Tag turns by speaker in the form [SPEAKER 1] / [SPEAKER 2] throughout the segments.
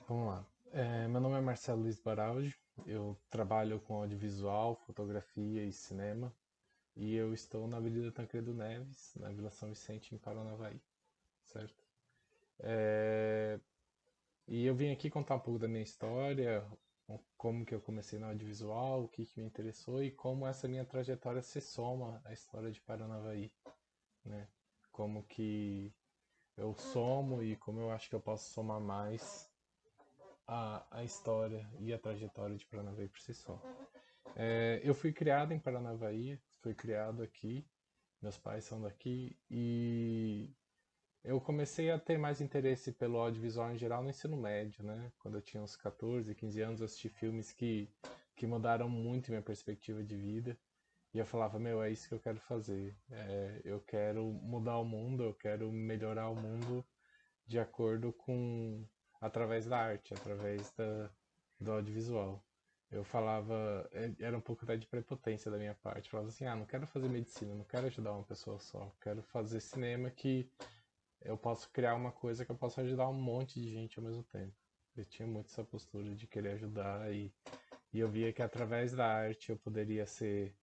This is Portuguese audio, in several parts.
[SPEAKER 1] Vamos lá. Meu nome é Marcelo Luiz Baraldi, eu trabalho com audiovisual, fotografia e cinema e eu estou na Avenida Tancredo Neves, na Vila São Vicente, em Paranavaí, certo? É, E eu vim aqui contar um pouco da minha história, como que eu comecei no audiovisual, o que que me interessou e como essa minha trajetória se soma à história de Paranavaí, né? Como que eu somo e como eu acho que eu posso somar mais a história e a trajetória de Paranavaí por si só. Eu fui criado em Paranavaí, fui criado aqui, meus pais são daqui e eu comecei a ter mais interesse pelo audiovisual em geral no ensino médio, né? Quando eu tinha uns 14, 15 anos, eu assisti filmes que mudaram muito minha perspectiva de vida. E eu falava, meu, é isso que eu quero fazer. Eu quero mudar o mundo, eu quero melhorar o mundo de acordo com através da arte, do audiovisual. Eu falava, era um pouco até de prepotência da minha parte. Eu falava assim, não quero fazer medicina, não quero ajudar uma pessoa só, quero fazer cinema que eu posso criar uma coisa que eu posso ajudar um monte de gente ao mesmo tempo. Eu tinha muito essa postura de querer ajudar e eu via que através da arte eu poderia ser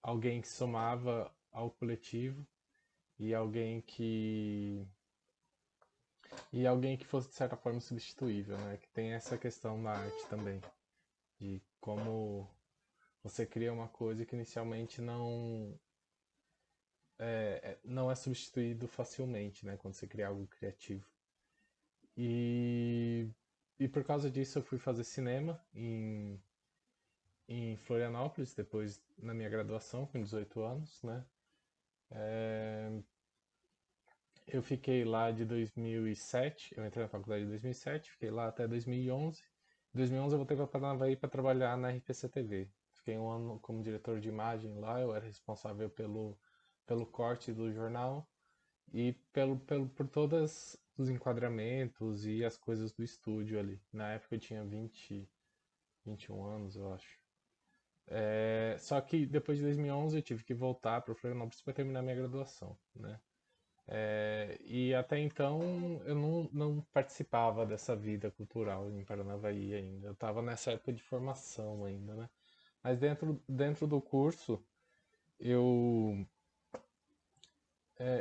[SPEAKER 1] alguém que somava ao coletivo e alguém que fosse de certa forma substituível, né? Que tem essa questão na arte também, de como você cria uma coisa que inicialmente não é substituído facilmente, né? Quando você cria algo criativo. E, e por causa disso eu fui fazer cinema em Florianópolis, depois na minha graduação, com 18 anos, né? Eu fiquei lá de 2007, eu entrei na faculdade em 2007, fiquei lá até 2011. Em 2011 eu voltei para Paranavaí para trabalhar na RPC TV. Fiquei um ano como diretor de imagem lá, eu era responsável pelo corte do jornal e por todos os enquadramentos e as coisas do estúdio ali. Na época eu tinha 21 anos, eu acho. Só que depois de 2011 eu tive que voltar para Florianópolis para terminar minha graduação, né? E até então eu não participava dessa vida cultural em Paranavaí ainda. Eu estava nessa época de formação ainda, né? Mas dentro do curso eu,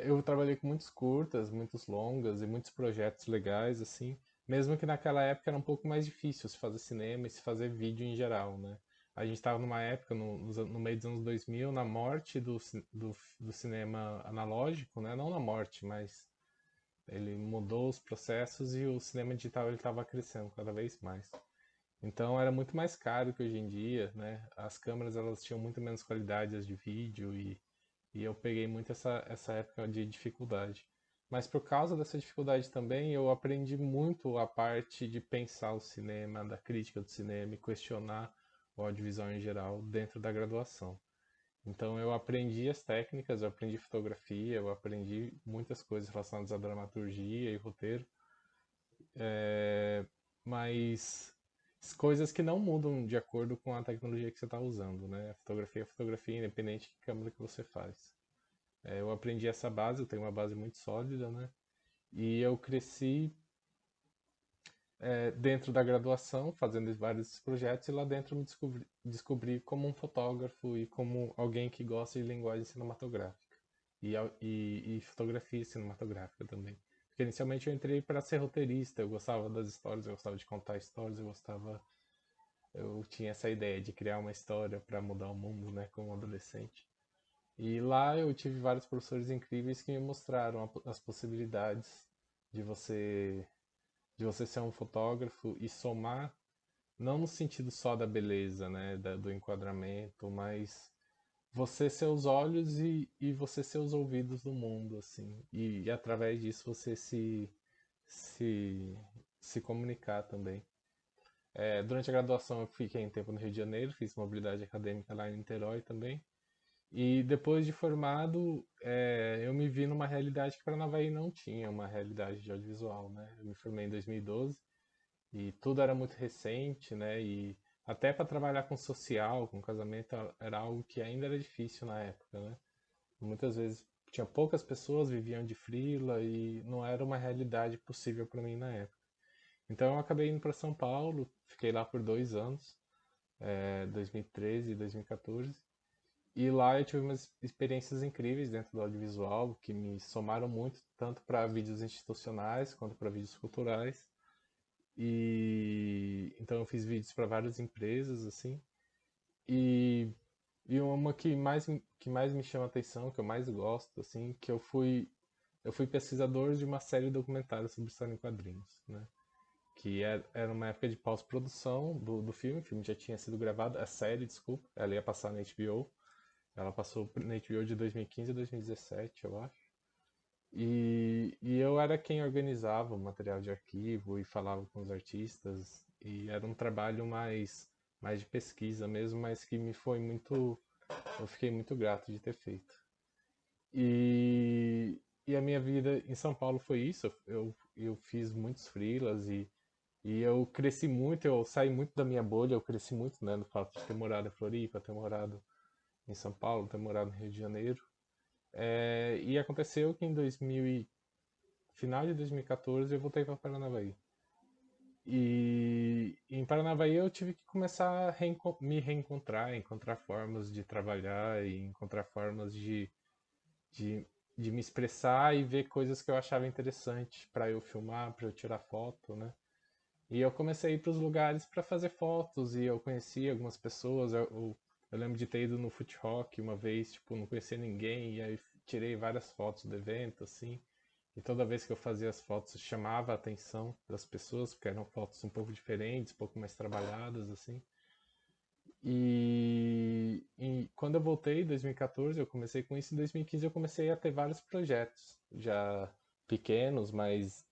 [SPEAKER 1] eu trabalhei com muitos curtas, muitos longas e muitos projetos legais, assim. Mesmo que naquela época era um pouco mais difícil se fazer cinema e se fazer vídeo em geral, né? A gente estava numa época, no meio dos anos 2000, na morte do cinema analógico, né? Não na morte, mas ele mudou os processos e o cinema digital ele estava crescendo cada vez mais. Então era muito mais caro que hoje em dia, né? As câmeras elas tinham muito menos qualidade as de vídeo e eu peguei muito essa época de dificuldade. Mas por causa dessa dificuldade também, eu aprendi muito a parte de pensar o cinema, da crítica do cinema e questionar o audiovisual em geral dentro da graduação. Então eu aprendi as técnicas, eu aprendi fotografia, eu aprendi muitas coisas relacionadas à dramaturgia e roteiro, mas coisas que não mudam de acordo com a tecnologia que você está usando, né? A fotografia é fotografia, independente de que câmera que você faz. Eu aprendi essa base, eu tenho uma base muito sólida, né? E eu cresci dentro da graduação, fazendo vários projetos, e lá dentro me descobri como um fotógrafo e como alguém que gosta de linguagem cinematográfica e fotografia cinematográfica também. Porque inicialmente eu entrei para ser roteirista, eu gostava das histórias, eu gostava de contar histórias, eu tinha essa ideia de criar uma história para mudar o mundo, né, como adolescente. E lá eu tive vários professores incríveis que me mostraram as possibilidades de você de você ser um fotógrafo e somar, não no sentido só da beleza, né, do enquadramento, mas você ser os olhos e você ser os ouvidos do mundo, assim, e através disso você se, se comunicar também. Durante a graduação eu fiquei um tempo no Rio de Janeiro, fiz mobilidade acadêmica lá em Niterói também, e depois de formado, eu me vi numa realidade que Paranavaí não tinha, uma realidade de audiovisual, né? Eu me formei em 2012 e tudo era muito recente, né? E até para trabalhar com social, com casamento, era algo que ainda era difícil na época, né? Muitas vezes tinha poucas pessoas, viviam de freela e não era uma realidade possível para mim na época. Então eu acabei indo para São Paulo, fiquei lá por 2 anos, 2013 e 2014. E lá eu tive umas experiências incríveis dentro do audiovisual, que me somaram muito, tanto para vídeos institucionais quanto para vídeos culturais. E então eu fiz vídeos para várias empresas, assim. E, e uma que mais me chama a atenção, que eu mais gosto, assim, que eu fui pesquisador de uma série documentária sobre história em quadrinhos, né? Que era uma época de pós-produção do filme, o filme já tinha sido gravado, a série, desculpa, ela ia passar na HBO, ela passou na HBO de 2015 a 2017, eu acho. E eu era quem organizava o material de arquivo e falava com os artistas, e era um trabalho mais de pesquisa mesmo, mas que me foi muito. Eu fiquei muito grato de ter feito. E a minha vida em São Paulo foi isso. Eu fiz muitos freelas e eu cresci muito, eu saí muito da minha bolha, eu cresci muito, né, no fato de ter morado em Floripa, ter morado em São Paulo, ter morado no Rio de Janeiro. E aconteceu que final de 2014 eu voltei para Paranavaí. E em Paranavaí eu tive que começar a me reencontrar, encontrar formas de trabalhar e encontrar formas de, de me expressar e ver coisas que eu achava interessante para eu filmar, para eu tirar foto, né? E eu comecei a ir para os lugares para fazer fotos e eu conheci algumas pessoas. Eu lembro de ter ido no Foot Rock uma vez, tipo, não conhecia ninguém e aí tirei várias fotos do evento, assim. E toda vez que eu fazia as fotos chamava a atenção das pessoas, porque eram fotos um pouco diferentes, um pouco mais trabalhadas, assim. E quando eu voltei em 2014, eu comecei com isso. Em 2015 eu comecei a ter vários projetos, já pequenos, mas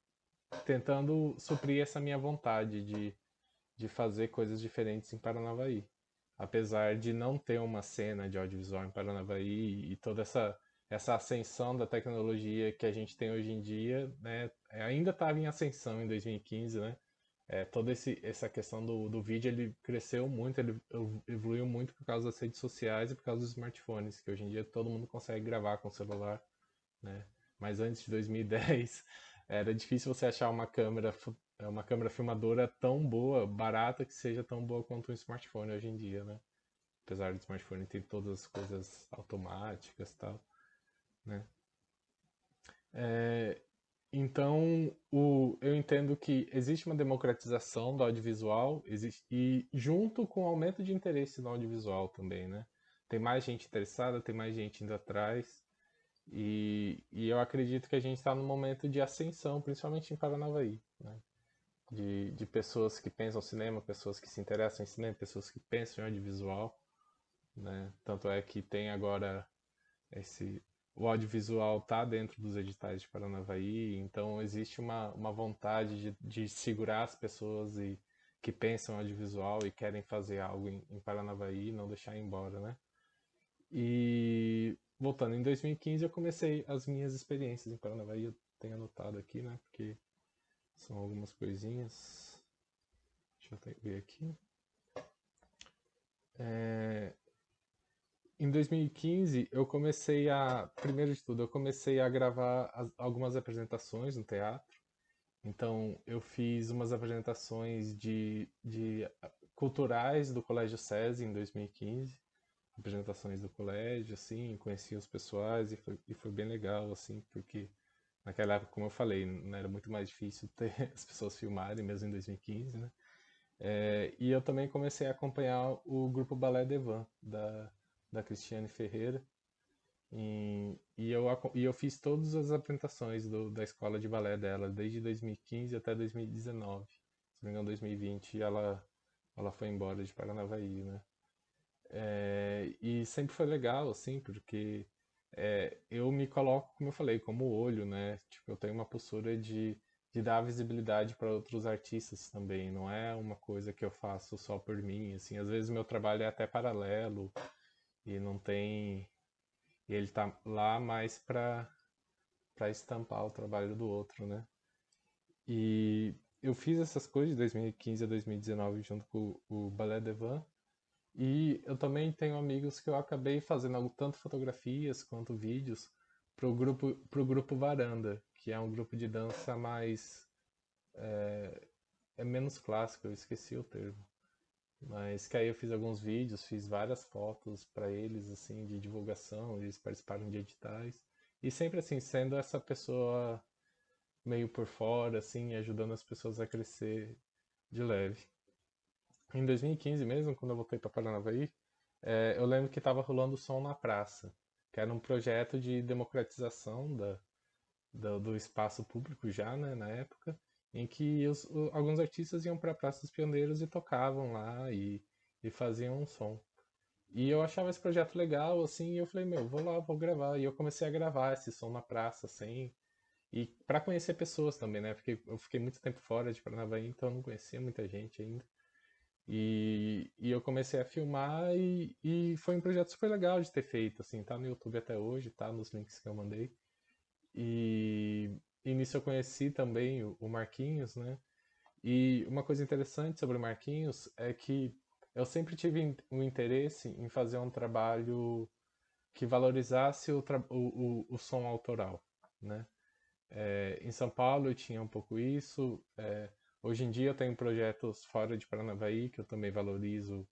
[SPEAKER 1] tentando suprir essa minha vontade de fazer coisas diferentes em Paranavaí. Apesar de não ter uma cena de audiovisual em Paranavaí e toda essa ascensão da tecnologia que a gente tem hoje em dia, né, ainda estava em ascensão em 2015, né? Toda essa questão do vídeo ele cresceu muito, ele evoluiu muito por causa das redes sociais e por causa dos smartphones, que hoje em dia todo mundo consegue gravar com o celular, né? Mas antes de 2010 era difícil você achar uma câmera filmadora tão boa, barata, que seja tão boa quanto um smartphone hoje em dia, né? Apesar do smartphone ter todas as coisas automáticas e tal, né? É, então, eu entendo que existe uma democratização do audiovisual e junto com o aumento de interesse no audiovisual também, né? Tem mais gente interessada, tem mais gente indo atrás. E eu acredito que a gente está num momento de ascensão, principalmente em Paranavaí, né? De pessoas que pensam cinema, pessoas que se interessam em cinema, pessoas que pensam em audiovisual, né? Tanto é que tem agora esse o audiovisual está dentro dos editais de Paranavaí, então existe uma vontade de segurar as pessoas que pensam audiovisual e querem fazer algo em Paranavaí e não deixar ir embora, né? E voltando, em 2015 eu comecei as minhas experiências em Paranavaí, eu tenho anotado aqui, né? Porque são algumas coisinhas. Deixa eu ver aqui. É, Em 2015 eu comecei primeiro de tudo, eu comecei a gravar algumas apresentações no teatro. Então eu fiz umas apresentações de culturais do Colégio SESI em 2015, apresentações do colégio, assim, conheci os pessoais e foi bem legal, assim, porque naquela época, como eu falei, não era muito mais difícil ter as pessoas filmarem, mesmo em 2015, né? E eu também comecei a acompanhar o grupo Balé Devan, da Cristiane Ferreira, e eu fiz todas as apresentações da escola de balé dela, desde 2015 até 2019. Se não me engano, 2020 ela foi embora de Paranavaí, né? E sempre foi legal, assim, porque eu me coloco, como eu falei, como olho, né? Tipo, eu tenho uma postura de dar visibilidade para outros artistas também. Não é uma coisa que eu faço só por mim, assim. Às vezes meu trabalho é até paralelo e não tem... E ele tá lá mais para estampar o trabalho do outro, né? E eu fiz essas coisas de 2015 a 2019 junto com o Ballet Devan. E eu também tenho amigos que eu acabei fazendo tanto fotografias quanto vídeos pro grupo Varanda, que é um grupo de dança é menos clássico, eu esqueci o termo. Mas que aí eu fiz alguns vídeos, fiz várias fotos para eles, assim, de divulgação, eles participaram de editais. E sempre assim, sendo essa pessoa meio por fora, assim, ajudando as pessoas a crescer de leve. Em 2015 mesmo, quando eu voltei para Paranavaí, eu lembro que estava rolando o Som na Praça, que era um projeto de democratização do espaço público já, né, na época, em que alguns artistas iam para a Praça dos Pioneiros e tocavam lá e faziam um som. E eu achava esse projeto legal, assim, e eu falei, meu, vou lá, vou gravar. E eu comecei a gravar esse som na praça, assim, e para conhecer pessoas também, né? Porque eu fiquei muito tempo fora de Paranavaí, então eu não conhecia muita gente ainda. E eu comecei a filmar e foi um projeto super legal de ter feito, assim, tá no YouTube até hoje, tá nos links que eu mandei. E, e nisso eu conheci também o Marquinhos, né? E uma coisa interessante sobre o Marquinhos é que eu sempre tive um interesse em fazer um trabalho que valorizasse o som autoral, né? Em São Paulo eu tinha um pouco isso. Hoje em dia eu tenho projetos fora de Paranavaí que eu também valorizo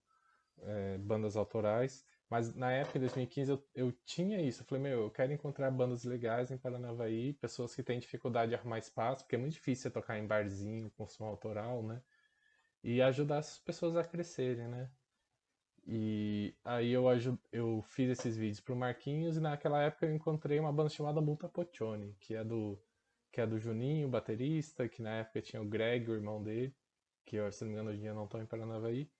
[SPEAKER 1] bandas autorais. Mas na época, em 2015, eu tinha isso. Eu falei, meu, eu quero encontrar bandas legais em Paranavaí, pessoas que têm dificuldade de arrumar espaço, porque é muito difícil você tocar em barzinho com som autoral, né? E ajudar essas pessoas a crescerem, né? E aí eu fiz esses vídeos pro Marquinhos e naquela época eu encontrei uma banda chamada Multa Poccioni, que é do Juninho, baterista, que na época tinha o Greg, o irmão dele, que se não me engano hoje em dia não estão em Paranavaí.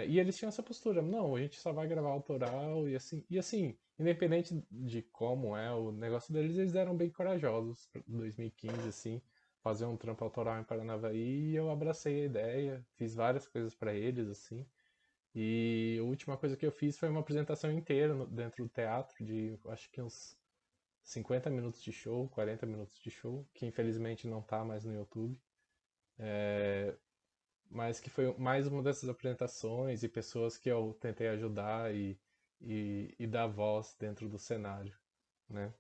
[SPEAKER 1] E eles tinham essa postura, não, a gente só vai gravar autoral e assim, independente de como é o negócio deles, eles eram bem corajosos em 2015, assim, fazer um trampo autoral em Paranavaí e eu abracei a ideia, fiz várias coisas para eles, assim, e a última coisa que eu fiz foi uma apresentação inteira dentro do teatro, de acho que uns 50 minutos de show, 40 minutos de show, que infelizmente não tá mais no YouTube. Mas que foi mais uma dessas apresentações e pessoas que eu tentei ajudar e dar voz dentro do cenário, né?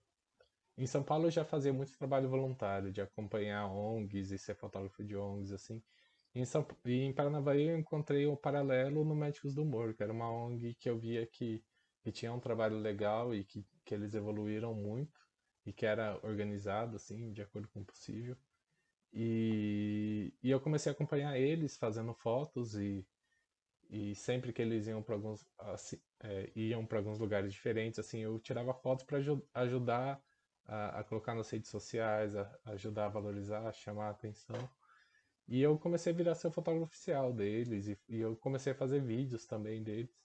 [SPEAKER 1] Em São Paulo eu já fazia muito trabalho voluntário, de acompanhar ONGs e ser fotógrafo de ONGs, assim. E em Paranavaí eu encontrei o paralelo no Médicos do Humor, que era uma ONG que eu via que tinha um trabalho legal e que eles evoluíram muito e que era organizado, assim, de acordo com o possível. E eu comecei a acompanhar eles fazendo fotos e sempre que eles iam para alguns assim, iam para alguns lugares diferentes, assim, eu tirava fotos para ajudar a colocar nas redes sociais, a ajudar a valorizar, a chamar a atenção. E eu comecei a virar seu fotógrafo oficial deles e eu comecei a fazer vídeos também deles.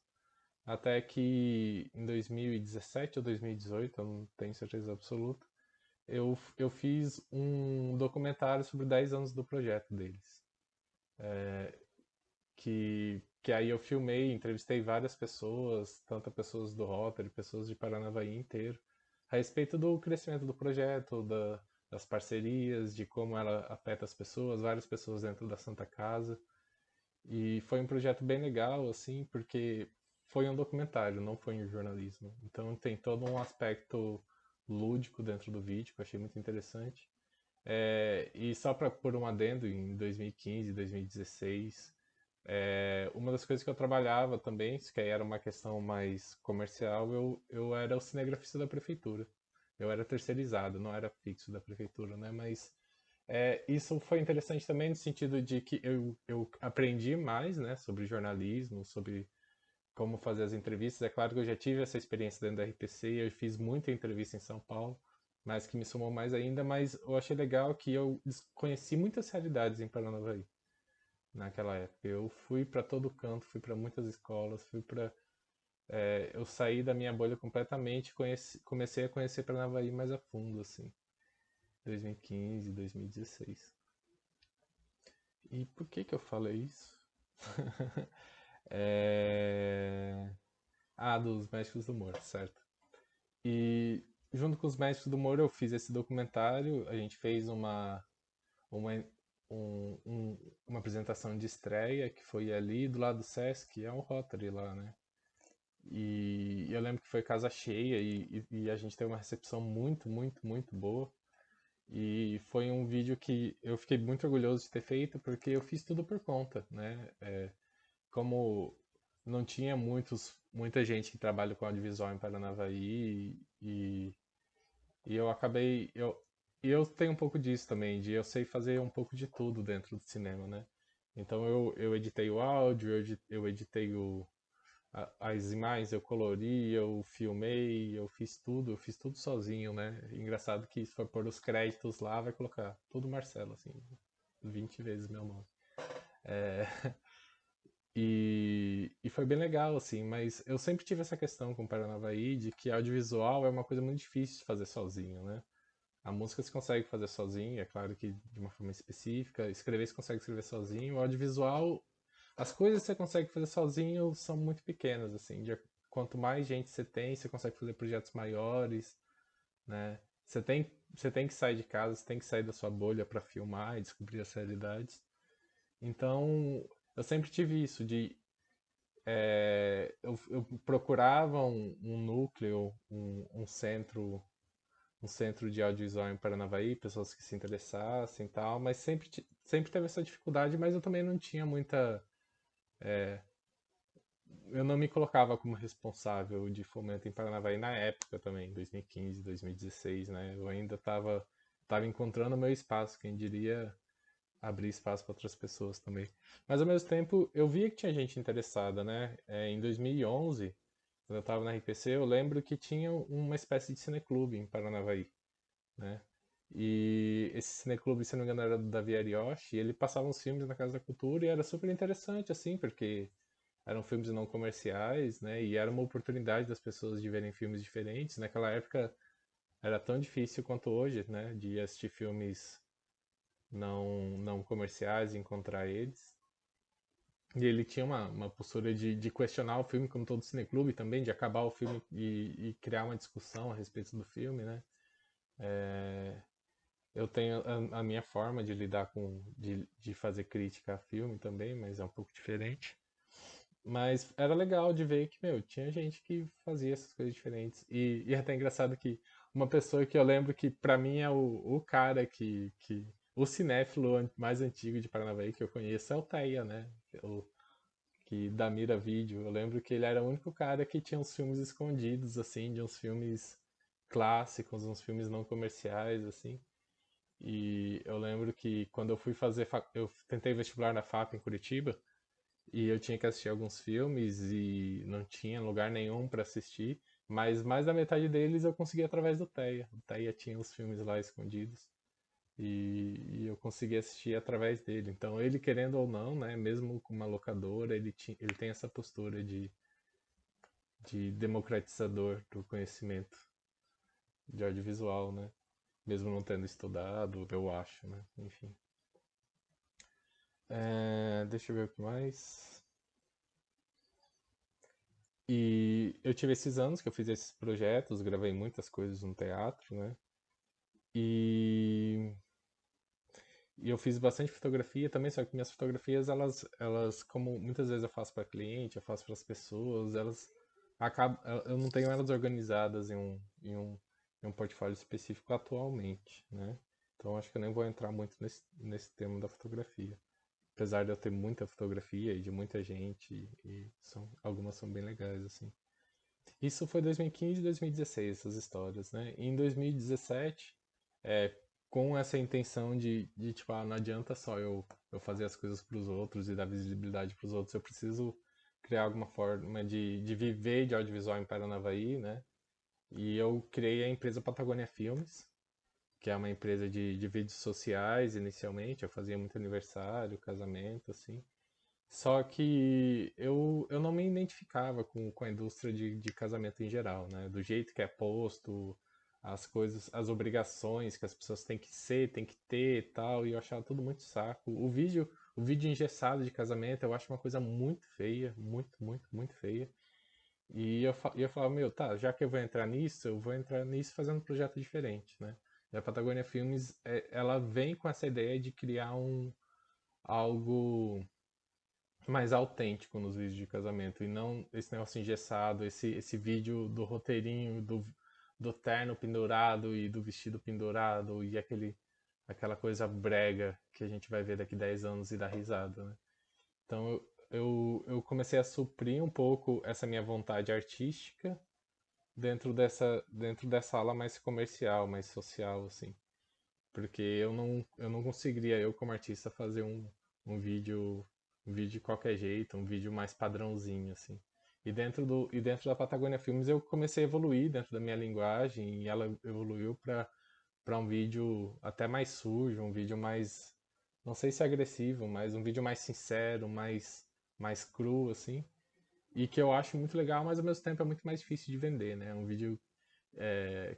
[SPEAKER 1] Até que em 2017 ou 2018, eu não tenho certeza absoluta, eu fiz um documentário sobre 10 anos do projeto deles. Que aí eu filmei, entrevistei várias pessoas, tanto pessoas do Rotary, pessoas de Paranavaí inteiro, a respeito do crescimento do projeto, das parcerias, de como ela afeta as pessoas, várias pessoas dentro da Santa Casa. E foi um projeto bem legal, assim, porque foi um documentário, não foi um jornalismo. Então tem todo um aspecto lúdico dentro do vídeo, que eu achei muito interessante. E só para pôr um adendo, em 2015, 2016, uma das coisas que eu trabalhava também, que aí era uma questão mais comercial, eu era o cinegrafista da prefeitura. Eu era terceirizado, não era fixo da prefeitura, né? Mas isso foi interessante também no sentido de que eu aprendi mais, né, sobre jornalismo, sobre como fazer as entrevistas. É claro que eu já tive essa experiência dentro da RTC, eu fiz muita entrevista em São Paulo, mas que me somou mais ainda. Mas eu achei legal que eu conheci muitas realidades em Paranavaí naquela época. Eu fui para todo canto, fui para muitas escolas, eu saí da minha bolha completamente, comecei a conhecer Paranavaí mais a fundo, assim, 2015, 2016. E por que eu falei isso? É... dos Médicos do Humor, certo. E junto com os Médicos do Humor eu fiz esse documentário, a gente fez uma, uma apresentação de estreia que foi ali do lado do Sesc, é um Rotary lá, né? E eu lembro que foi casa cheia e a gente teve uma recepção muito, muito, muito boa. E foi um vídeo que eu fiquei muito orgulhoso de ter feito, porque eu fiz tudo por conta, né? Como não tinha muita gente que trabalha com audiovisual em Paranavaí, e eu acabei. E eu tenho um pouco disso também, de eu sei fazer um pouco de tudo dentro do cinema, né? Então eu editei o áudio, eu editei as imagens, eu colori, eu filmei, eu fiz tudo sozinho, né? Engraçado que se for pôr os créditos lá, vai colocar tudo Marcelo, assim, 20 vezes meu nome. É, e foi bem legal, assim, mas eu sempre tive essa questão com o Paranavaí de que audiovisual é uma coisa muito difícil de fazer sozinho, né? A música você consegue fazer sozinho, é claro que de uma forma específica. Escrever você consegue escrever sozinho. O audiovisual, as coisas que você consegue fazer sozinho são muito pequenas, assim. Quanto mais gente você tem, você consegue fazer projetos maiores, né? Você tem que sair de casa, você tem que sair da sua bolha para filmar e descobrir as realidades. Então, eu sempre tive isso de eu procurava um núcleo, um centro de audiovisual em Paranavaí, pessoas que se interessassem e tal, mas sempre teve essa dificuldade, mas eu também não tinha muita. Eu não me colocava como responsável de fomento em Paranavaí na época também, 2015, 2016, né? Eu ainda tava encontrando o meu espaço, quem diria abrir espaço para outras pessoas também. Mas ao mesmo tempo, eu via que tinha gente interessada, né? Em 2011, quando eu estava na RPC, eu lembro que tinha uma espécie de cineclube em Paranavaí, né? E esse cineclube, se não me engano, era do Davi Arioshi, e ele passava uns filmes na Casa da Cultura e era super interessante, assim, porque eram filmes não comerciais, né? E era uma oportunidade das pessoas de verem filmes diferentes. Naquela época era tão difícil quanto hoje, né? De assistir filmes não comerciais e encontrar eles. E ele tinha uma postura de questionar o filme, como todo cineclube também, de acabar o filme e criar uma discussão a respeito do filme, né? Eu tenho a minha forma de lidar de fazer crítica a filme também, mas é um pouco diferente. Mas era legal de ver que, meu, tinha gente que fazia essas coisas diferentes. E é até engraçado que uma pessoa que eu lembro que pra mim é o cara o cinéfilo mais antigo de Paranavaí que eu conheço é o Teia, né? O, que da Mira Vídeo. Eu lembro que ele era o único cara que tinha uns filmes escondidos, assim, de uns filmes clássicos, uns filmes não comerciais, assim. E eu lembro que quando eu fui eu tentei vestibular na FAP em Curitiba, e eu tinha que assistir alguns filmes e não tinha lugar nenhum para assistir, mas mais da metade deles eu consegui através do Teia. O Teia tinha os filmes lá escondidos e eu consegui assistir através dele. Então, ele querendo ou não, né, mesmo com uma locadora, ele tem essa postura de democratizador do conhecimento de audiovisual, né? Mesmo não tendo estudado, eu acho, né? Enfim. Deixa eu ver o que mais. E eu tive esses anos que eu fiz esses projetos, gravei muitas coisas no teatro, né? E, e eu fiz bastante fotografia também, só que minhas fotografias, elas como muitas vezes eu faço para cliente, eu faço para as pessoas, elas acabam, eu não tenho elas organizadas em um portfólio específico atualmente, né? Então acho que eu nem vou entrar muito nesse tema da fotografia. Apesar de eu ter muita fotografia e de muita gente, algumas são bem legais, assim. Isso foi 2015 e 2016, essas histórias, né? Em 2017, é, com essa intenção tipo, não adianta só eu fazer as coisas para os outros e dar visibilidade para os outros, eu preciso criar alguma forma de viver de audiovisual em Paranavaí, né? E eu criei a empresa Patagônia Filmes, que é uma empresa de vídeos sociais inicialmente, eu fazia muito aniversário, casamento, assim. Só que eu não me identificava com a indústria de casamento em geral, né? Do jeito que é posto, as coisas, as obrigações que as pessoas têm que ser, têm que ter e tal, e eu achava tudo muito saco. O vídeo engessado de casamento eu acho uma coisa muito feia, muito, muito, muito feia. E eu falava, meu, tá, já que eu vou entrar nisso, eu vou entrar nisso fazendo um projeto diferente, né? E a Patagônia Filmes, ela vem com essa ideia de criar algo mais autêntico nos vídeos de casamento e não esse negócio engessado, esse vídeo do roteirinho do terno pendurado e do vestido pendurado e aquela coisa brega que a gente vai ver daqui 10 anos e dar risada, né? Então eu comecei a suprir um pouco essa minha vontade artística dentro dessa ala mais comercial, mais social, assim. Porque eu não conseguiria, eu como artista, fazer um vídeo, um vídeo de qualquer jeito, um vídeo mais padrãozinho, assim. E dentro da Patagônia Filmes eu comecei a evoluir dentro da minha linguagem e ela evoluiu para um vídeo até mais sujo, um vídeo mais, não sei se agressivo, mas um vídeo mais sincero, mais cru, assim. E que eu acho muito legal, mas ao mesmo tempo é muito mais difícil de vender, né? É um vídeo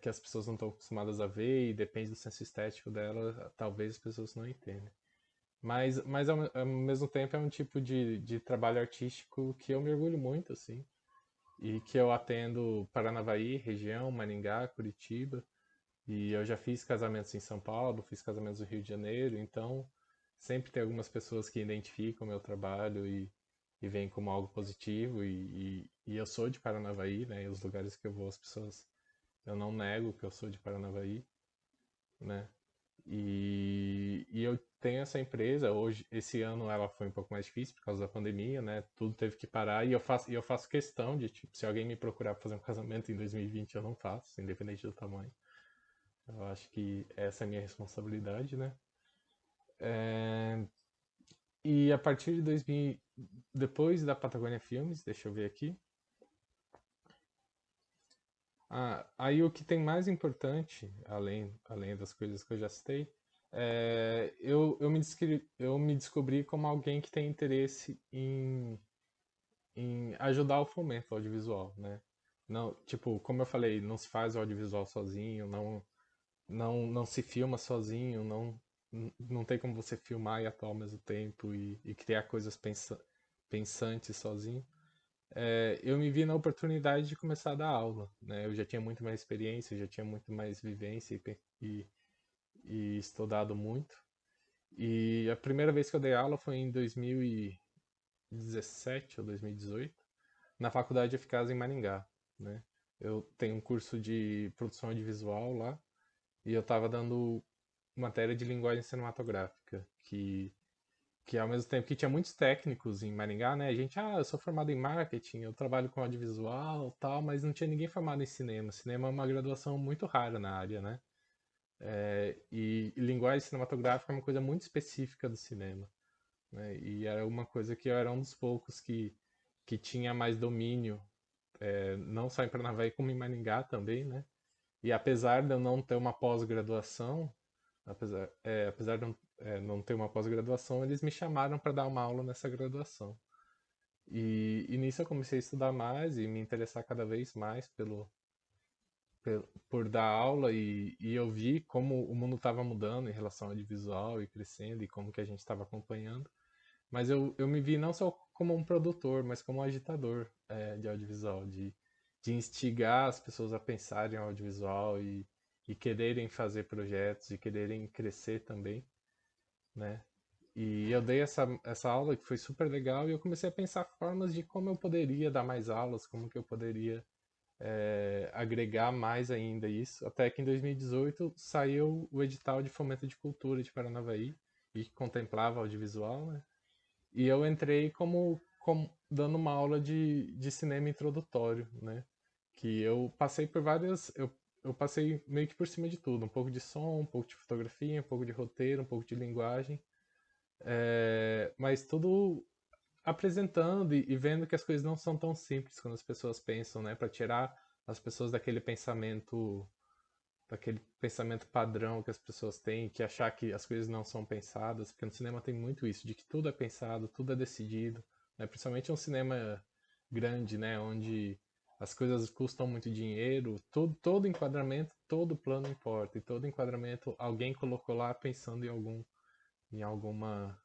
[SPEAKER 1] que as pessoas não estão acostumadas a ver e depende do senso estético dela, talvez as pessoas não entendam. Mas ao mesmo tempo é um tipo de trabalho artístico que eu me orgulho muito, assim, e que eu atendo Paranavaí, região, Maringá, Curitiba, e eu já fiz casamentos em São Paulo, fiz casamentos no Rio de Janeiro, então sempre tem algumas pessoas que identificam o meu trabalho e veem como algo positivo, e eu sou de Paranavaí, né, e os lugares que eu vou as pessoas eu não nego que eu sou de Paranavaí, né? E eu tenho essa empresa. Hoje, esse ano ela foi um pouco mais difícil por causa da pandemia, né? Tudo teve que parar e eu faço questão de, tipo, se alguém me procurar pra fazer um casamento em 2020, eu não faço, independente do tamanho. Eu acho que essa é a minha responsabilidade, né? É, e a partir de 2000, depois da Patagônia Filmes, deixa eu ver aqui. Ah, aí o que tem mais importante, além das coisas que eu já citei, eu me descobri como alguém que tem interesse em ajudar o fomento audiovisual, né? Não, tipo, como eu falei, não se faz audiovisual sozinho, não se filma sozinho, não tem como você filmar e atuar ao mesmo tempo e criar coisas pensantes sozinho. Eu me vi na oportunidade de começar a dar aula, né? Eu já tinha muito mais experiência, já tinha muito mais vivência e estudado muito. E a primeira vez que eu dei aula foi em 2017 ou 2018, na Faculdade de Eficácia em Maringá, né? Eu tenho um curso de produção audiovisual lá e eu estava dando matéria de linguagem cinematográfica, que ao mesmo tempo que tinha muitos técnicos em Maringá, né? A gente, eu sou formado em marketing, eu trabalho com audiovisual, tal, mas não tinha ninguém formado em cinema. Cinema é uma graduação muito rara na área, né? E linguagem cinematográfica é uma coisa muito específica do cinema, né? E era uma coisa que eu era um dos poucos que tinha mais domínio, não só em Paranavaí como em Maringá também, né? E apesar de eu não ter uma pós-graduação, apesar de eu não ter uma pós-graduação, eles me chamaram para dar uma aula nessa graduação. E nisso eu comecei a estudar mais e me interessar cada vez mais por dar aula e eu vi como o mundo estava mudando em relação ao audiovisual e crescendo e como que a gente estava acompanhando. Mas eu me vi não só como um produtor, mas como um agitador de audiovisual, de instigar as pessoas a pensarem em audiovisual e quererem fazer projetos e quererem crescer também, né? E eu dei essa aula que foi super legal e eu comecei a pensar formas de como eu poderia dar mais aulas, como que eu poderia agregar mais ainda isso. Até que em 2018 saiu o edital de fomento de cultura de Paranavaí e que contemplava audiovisual, né? E eu entrei como dando uma aula de cinema introdutório, né? Que eu passei por várias. Eu passei meio que por cima de tudo, um pouco de som, um pouco de fotografia, um pouco de roteiro, um pouco de linguagem, mas tudo apresentando e vendo que as coisas não são tão simples quando as pessoas pensam, né? Para tirar as pessoas daquele pensamento padrão que as pessoas têm, que achar que as coisas não são pensadas, porque no cinema tem muito isso, de que tudo é pensado, tudo é decidido, né? Principalmente um cinema grande, né? Onde as coisas custam muito dinheiro, todo enquadramento, todo plano importa, e todo enquadramento alguém colocou lá pensando em alguma,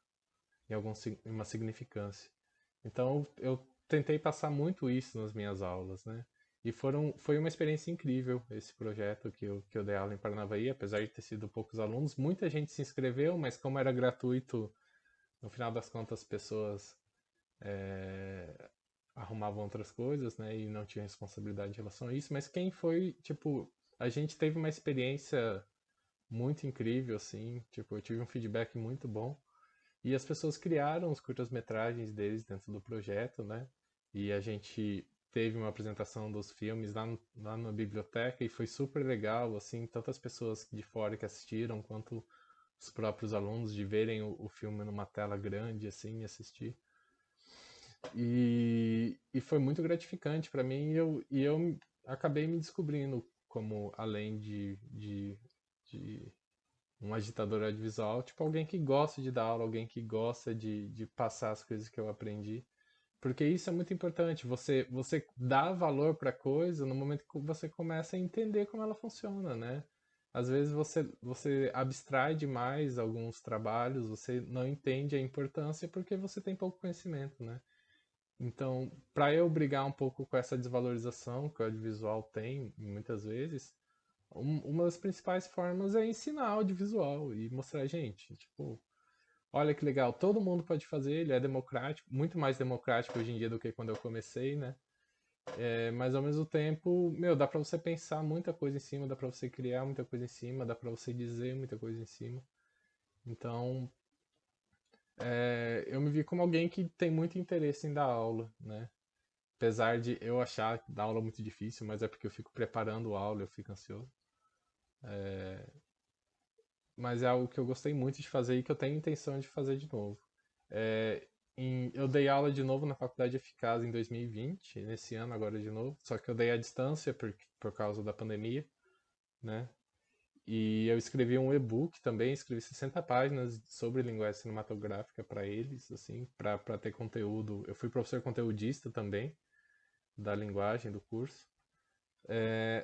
[SPEAKER 1] em uma significância. Então eu tentei passar muito isso nas minhas aulas, né? E foi uma experiência incrível esse projeto que eu dei aula em Paranavaí, apesar de ter sido poucos alunos. Muita gente se inscreveu, mas como era gratuito, no final das contas as pessoas arrumavam outras coisas, né? E não tinham responsabilidade em relação a isso. Mas quem foi, tipo, a gente teve uma experiência muito incrível, assim, tipo, eu tive um feedback muito bom. E as pessoas criaram os curtas-metragens deles dentro do projeto, né? E a gente teve uma apresentação dos filmes lá na biblioteca e foi super legal, assim, tantas pessoas de fora que assistiram, quanto os próprios alunos de verem o filme numa tela grande, assim, e assistir. E foi muito gratificante para mim e eu acabei me descobrindo como, além de um agitador audiovisual, tipo alguém que gosta de dar aula, alguém que gosta de passar as coisas que eu aprendi. Porque isso é muito importante, você dá valor para a coisa no momento que você começa a entender como ela funciona, né? Às vezes você abstrai demais alguns trabalhos, você não entende a importância porque você tem pouco conhecimento, né? Então, para eu brigar um pouco com essa desvalorização que o audiovisual tem, muitas vezes, uma das principais formas é ensinar audiovisual e mostrar, gente, tipo, olha que legal, todo mundo pode fazer, ele é democrático, muito mais democrático hoje em dia do que quando eu comecei, né? Mas ao mesmo tempo, meu, dá pra você pensar muita coisa em cima, dá pra você criar muita coisa em cima, dá pra você dizer muita coisa em cima. Então, eu me vi como alguém que tem muito interesse em dar aula, né? Apesar de eu achar dar aula muito difícil, mas é porque eu fico preparando a aula, eu fico ansioso. Mas é algo que eu gostei muito de fazer e que eu tenho intenção de fazer de novo. É, eu dei aula de novo na Faculdade Eficaz em 2020, nesse ano agora de novo, só que eu dei à distância por causa da pandemia, né? E eu escrevi um e-book também, escrevi 60 páginas sobre linguagem cinematográfica para eles, assim, para ter conteúdo. Eu fui professor conteudista também da linguagem do curso.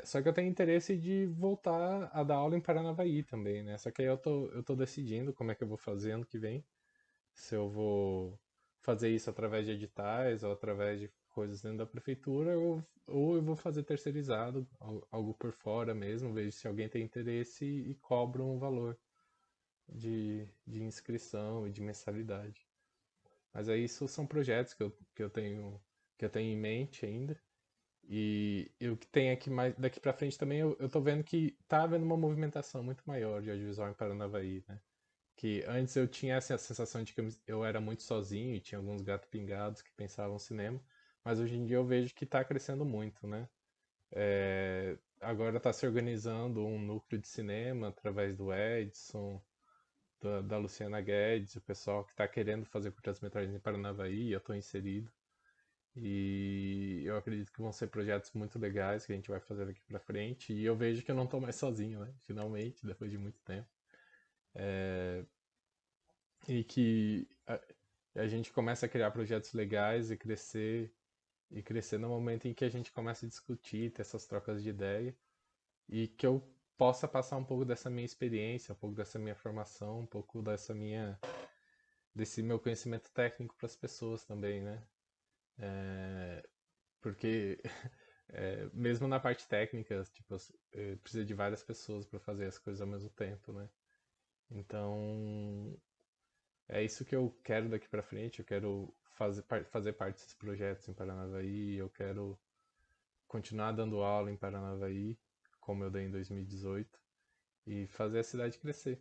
[SPEAKER 1] Só que eu tenho interesse de voltar a dar aula em Paranavaí também, né? Só que aí eu tô decidindo como é que eu vou fazer ano que vem. Se eu vou fazer isso através de editais ou através de coisas dentro da prefeitura, ou eu vou fazer terceirizado, algo por fora mesmo, vejo se alguém tem interesse e cobro um valor de inscrição e de mensalidade. Mas aí isso são projetos que eu tenho em mente ainda. E o que tem aqui mais daqui pra frente também, eu tô vendo que tá havendo uma movimentação muito maior de audiovisual em Paranavaí, né? Que antes eu tinha essa sensação de que eu era muito sozinho e tinha alguns gatos pingados que pensavam cinema, mas hoje em dia eu vejo que tá crescendo muito, né? Agora tá se organizando um núcleo de cinema através do Edson, da Luciana Guedes, o pessoal que tá querendo fazer curtas-metragens em Paranavaí, eu tô inserido. E eu acredito que vão ser projetos muito legais que a gente vai fazer daqui pra frente. E eu vejo que eu não tô mais sozinho, né? Finalmente, depois de muito tempo. E que a gente começa a criar projetos legais e crescer no momento em que a gente começa a discutir, ter essas trocas de ideia. E que eu possa passar um pouco dessa minha experiência, um pouco dessa minha formação, um pouco desse meu conhecimento técnico para as pessoas também, né? Porque mesmo na parte técnica, tipo, precisa de várias pessoas para fazer as coisas ao mesmo tempo, né? Então, é isso que eu quero daqui para frente. Eu quero fazer parte desses projetos em Paranavaí. Eu quero continuar dando aula em Paranavaí, como eu dei em 2018, e fazer a cidade crescer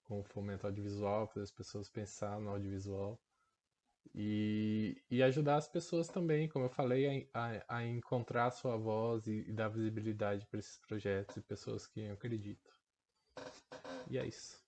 [SPEAKER 1] com o fomento audiovisual, fazer as pessoas pensar no audiovisual e ajudar as pessoas também, como eu falei, a encontrar a sua voz e dar visibilidade para esses projetos e pessoas que acreditam. E é isso.